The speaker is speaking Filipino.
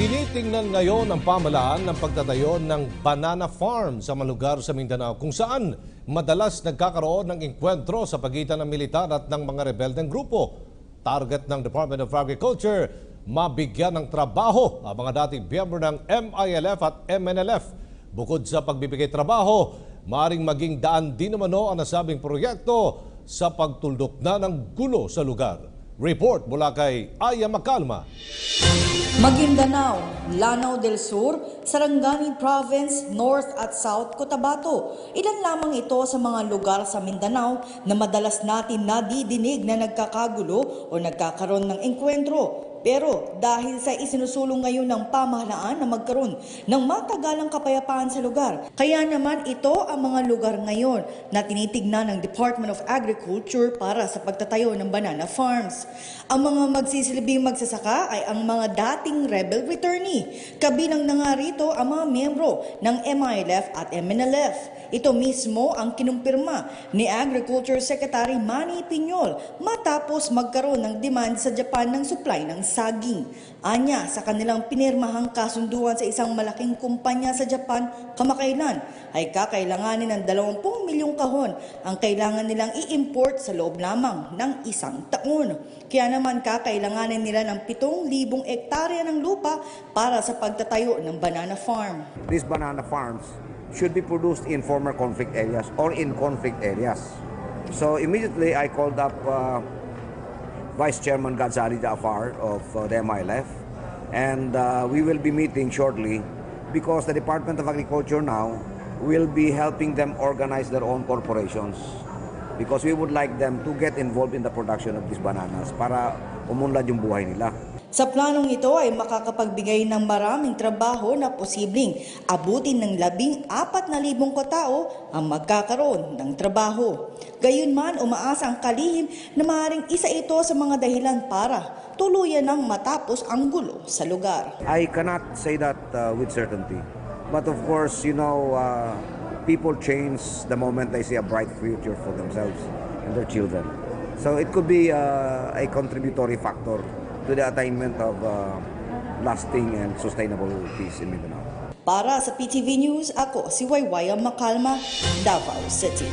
Tinitingnan ngayon ng pamahalaan ng pagtatayo ng banana farm sa mga lugar sa Mindanao kung saan madalas nagkakaroon ng engkwentro sa pagitan ng militar at ng mga rebeldeng grupo. Target ng Department of Agriculture, mabigyan ng trabaho ang mga dating miyembro ng MILF at MNLF. Bukod sa pagbibigay trabaho, maaaring maging daan din umano ang nasabing proyekto sa pagtuldok na ng gulo sa lugar. Report mula kay Aya Macalma. Maguindanao, Lanao del Sur, Sarangani Province, North at South Cotabato. Ilan lamang ito sa mga lugar sa Mindanao na madalas natin nadidinig na nagkakagulo o nagkakaroon ng engkwentro. Pero dahil sa isinusulong ngayon ng pamahalaan na magkaroon ng matagalang kapayapaan sa lugar, kaya naman ito ang mga lugar ngayon na tinitignan ng Department of Agriculture para sa pagtatayo ng banana farms. Ang mga magsisilbing magsasaka ay ang mga dating rebel returnee. Kabilang na nga rito ang mga miyembro ng MILF at MNLF. Ito mismo ang kinumpirma ni Agriculture Secretary Manny Piñol matapos magkaroon ng demand sa Japan ng supply ng saging. Anya, sa kanilang pinirmahang kasunduan sa isang malaking kumpanya sa Japan kamakailan, ay kakailanganin ng 20 milyong kahon ang kailangan nilang i-import sa loob lamang ng isang taon. Kaya naman kakailanganin nila ng 7,000 ektarya ng lupa para sa pagtatayo ng banana farm. These banana farms should be produced in former conflict areas or in conflict areas. So immediately I called up Vice Chairman Ghazali Jaafar of the MILF, and we will be meeting shortly because the Department of Agriculture now will be helping them organize their own corporations because we would like them to get involved in the production of these bananas para umunlad yung buhay nila. Sa planong ito ay makakapagbigay ng maraming trabaho na posibleng abutin ng 14,000 katao ang magkakaroon ng trabaho. Gayunman, umaasa ang kalihim na maaaring isa ito sa mga dahilan para tuluyan ng matapos ang gulo sa lugar. I cannot say that with certainty. But of course, you know, people change the moment they see a bright future for themselves and their children. So it could be a contributory factor to the attainment of lasting and sustainable peace in Mindanao. Para sa PTV News, ako si Waywaya Macalma, Davao City.